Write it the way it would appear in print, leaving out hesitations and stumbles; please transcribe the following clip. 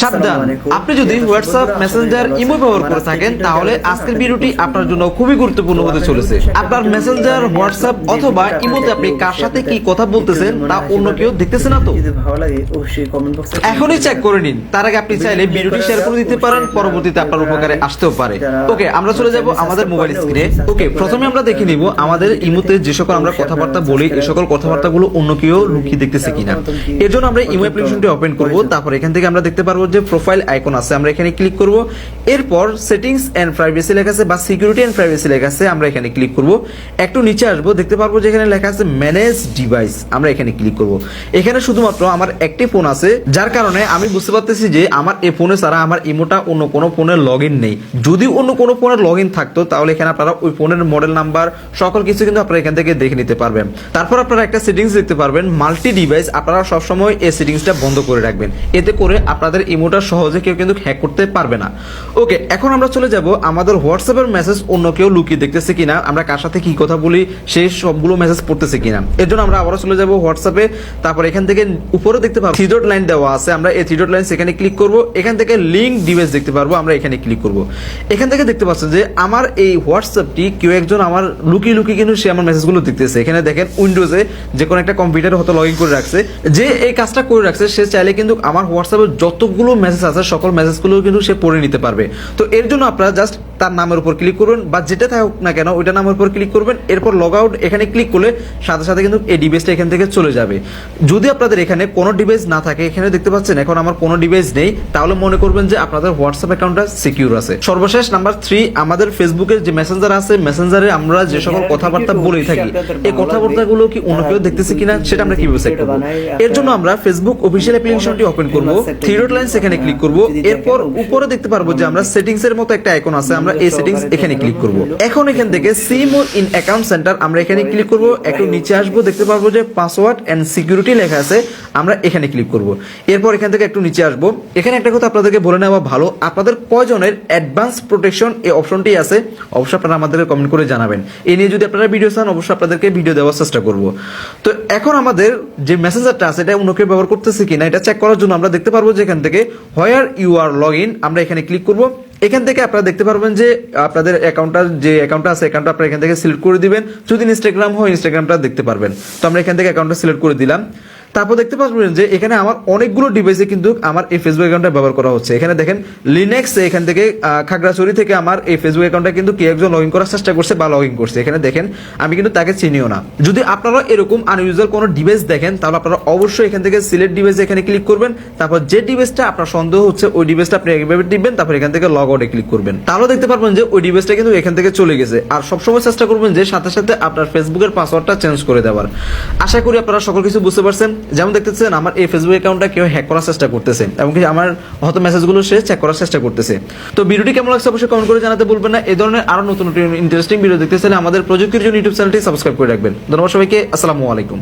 সাবধান, আপনি যদি হোয়াটসঅ্যাপ, মেসেঞ্জার, ইমো ব্যবহার করে থাকেন তাহলে আজকের ভিডিওটি আপনার জন্য খুবই গুরুত্বপূর্ণ হতে চলেছে। আপনার মেসেঞ্জার, হোয়াটসঅ্যাপ অথবা ইমোতে আপনি কার সাথে কি কথা বলতেছেন তা অন্য কেউ দেখতেছে না তো? এখনই চেক করে নিন। তার আগে আপনি চাইলে ভিডিওটি শেয়ার করে দিতে পারেন, পরবর্তীতে আপনার উপকারে আসতেও পারে। ওকে, আমরা চলে যাব আমাদের মোবাইল স্ক্রিনে। ওকে, প্রথমে আমরা দেখে নিব আমাদের ইমোতে যে সকল আমরা কথাবার্তা বলি এই সকল কথাবার্তাগুলো অন্য কেউ লুকিয়ে দেখতেছে কিনা। এর জন্য আমরা ইমো অ্যাপ্লিকেশনটি ওপেন করব। তারপর এখান থেকে আমরা দেখতে পারবো যে প্রোফাইল আইকন আছে, আমরা এখানে ক্লিক করব। এরপর সেটিংস এন্ড প্রাইভেসি লেখা আছে বা সিকিউরিটি এন্ড প্রাইভেসি লেখা আছে, আমরা এখানে ক্লিক করব। একটু নিচে আসবো, দেখতে পারবো যে এখানে লেখা আছে ম্যানেজ ডিভাইস, আমরা এখানে ক্লিক করব। এখানে শুধুমাত্র আমার একটি ফোন আছে, যার কারণে আমি বুঝতে পারতেছি যে আমার এই ফোনে ছাড়া আমার ইমোটা অন্য কোনো ফোনের লগইন নেই। যদি অন্য কোনো ফোনের লগইন থাকতো তাহলে এখানে আপনারা ওই ফোনের মডেল নাম্বার সকল কিছু কিন্তু আপনারা এখান থেকে দেখে নিতে পারবেন। তারপর আপনারা একটা সেটিংস দেখতে পারবেন মাল্টি ডিভাইস, আপনারা সবসময় এই সেটিংসটা বন্ধ করে রাখবেন, এতে করে আপনাদের ইমোটা সহজে কেউ কিন্তু হ্যাক করতে পারবে না। ওকে, এখন আমরা চলে যাব আমাদের হোয়াটসঅ্যাপের মেসেজ অন্য কেউ লুকিয়ে দেখতেছে কিনা, আমরা কার সাথে কি কথা বলি সেই সবগুলো মেসেজ পড়তেছে কিনা। এর জন্য আমরা আবারও চলে যাব হোয়াটসঅ্যাপে। তারপর এখান থেকে উপরে দেখতে পাবো থ্রি ডট লাইন দেওয়া আছে, আমরা এই থ্রি ডট লাইন সেখানে ক্লিক করব। এখান থেকে লিংক ডিভাইস দেখতে পারবো, আমরা এখানে ক্লিক করব। এখান থেকে দেখতে পাচ্ছেন যে আমার এই হোয়াটসঅ্যাপটি কেউ একজন আমার লুকিয়ে লুকিয়ে কিন্তু সে আমার মেসেজগুলো দেখতেছে। এখানে দেখেন উইন্ডোজে যে কোনো একটা কম্পিউটারে হয়তো লগ ইন করে রাখছে, যে এই কাজটা করে রাখছে সে চাইলে কিন্তু আমার হোয়াটসঅ্যাপে যতগুলো মেসেজ আছে সকল মেসেজগুলো কিন্তু সে পড়ে নিতে পারবে। তো এর জন্য আপনারা জাস্ট তার নামের উপর ক্লিক করবেন বা যেটা থাকুক না কেন ওইটা নামের উপর ক্লিক করবেন। এরপর লগ আউট এখানে ক্লিক করলে সাথে সাথে কিন্তু এই ডিভাইসটা এখান থেকে চলে যাবে। যদি আপনাদের এখানে কোনো ডিভাইস না থাকে, এখানে দেখতে পাচ্ছেন এখন আমার কোনো ডিভাইস নেই, তাহলে মনে করবেন যে আপনাদের হোয়াটসঅ্যাপ অ্যাকাউন্টটা সিকিউর আছে। সর্বশেষ নাম্বার 3, আমাদের ফেসবুকের যে মেসেঞ্জার আছে, মেসেঞ্জারে আমরা যে সকল কথাবার্তা বলেই থাকি এই কথাবার্তাগুলো কি অন্য কেউ দেখতেছে কিনা সেটা আমরা কিভাবে চেক করব। এর জন্য আমরা ফেসবুক অফিশিয়াল অ্যাপ্লিকেশনটি ওপেন করব, থ্রি ডট লাইন সেখানে ক্লিক করব। এরপর উপরে দেখতে পারবো যে আমরা সেটিংস এর মতো একটা আইকন আছে, আমরা এই সেটিংস এখানে ক্লিক করব। এখন এখান থেকে see more in account centre, আমরা এখানে ক্লিক করব। একটু নিচে আসবো, দেখতে পারবো যে পাসওয়ার্ড এন্ড সিকিউরিটি লেখা আছে, আমরা এখানে ক্লিক করব। এরপর এখান থেকে একটু নিচে আসবো। এখানে একটা কথা আপনাদেরকে বলে নেওয়া ভালো, আপনাদের কয়জনের অ্যাডভান্স প্রোটেকশন এই অপশনটি আছে অবশ্যই আপনারা আমাদেরকে কমেন্ট করে জানাবেন। এই নিয়ে যদি আপনারা ভিডিও চান অবশ্যই আপনাদেরকে ভিডিও দেওয়ার চেষ্টা করব। তো এখন আমাদের যে মেসেঞ্জারটা আছে এটা অন্য কেউ ব্যবহার করতেছে কিনা এটা চেক করার জন্য আমরা দেখতে পারবো যে এখান থেকে where you are log in, আমরা এখানে ক্লিক করব। এখান থেকে আপনারা দেখতে পারবেন যে আপনাদের অ্যাকাউন্টটা যে অ্যাকাউন্টটা আছে অ্যাকাউন্টটা আপনারা এখান থেকে সিলেক্ট করে দিবেন। যদি ইনস্টাগ্রাম হয় ইনস্টাগ্রামটা দেখতে পারবেন। তো আমরা এখান থেকে অ্যাকাউন্টটা সিলেক্ট করে দিলাম। তারপর দেখতে পাচ্ছেন যে এখানে আমার অনেকগুলো ডিভাইসে কিন্তু আমার এই ফেসবুক অ্যাকাউন্টটা ব্যবহার করা হচ্ছে। এখানে দেখেন লিনেক্স, এখান থেকে খাগড়াছড়ি থেকে আমার এই ফেসবুক অ্যাকাউন্টটা কিন্তু কেউ একজন লগ ইন করার চেষ্টা করছে বা লগ ইন করছে। এখানে দেখেন আমি কিন্তু তাকে চিনিও না। যদি আপনারা এরকম আনইউজুয়াল কোনো ডিভাইস দেখেন তাহলে আপনারা অবশ্যই এখান থেকে সিলেক্ট ডিভাইস এখানে ক্লিক করবেন। তারপর যে ডিভাইসটা আপনার সন্দেহ হচ্ছে ওই ডিভাইসটা আপনি এইভাবে টিপবেন, তারপর এখান থেকে লগ আউটে ক্লিক করবেন। তাহলে দেখতে পারবেন যে ওই ডিভাইসটা কিন্তু এখান থেকে চলে গেছে। আর সবসময় চেষ্টা করবেন যে সাথে সাথে আপনার ফেসবুকের পাসওয়ার্ডটা চেঞ্জ করে দেওয়ার। আশা করি আপনারা সকল কিছু বুঝতে পারছেন। যেমন দেখতেছেন আমার এই ফেসবুক অ্যাকাউন্টটা কেউ হ্যাক করার চেষ্টা করতেছে, এমনকি আমার হয়তো মেসেজগুলো সে চেক করার চেষ্টা করতেছে। তো ভিডিওটি কেমন লাগছে অবশ্যই কমেন্ট করে জানাতে ভুলবেন না। এই ধরনের আরো নতুন নতুন ইন্টারেস্টিং ভিডিও দেখতে চাইলে আমাদের প্রযুক্তির জন্য ইউটিউব চ্যানেলটি সাবস্ক্রাইব করে রাখবেন। ধন্যবাদ সবাইকে, আসসালামু আলাইকুম।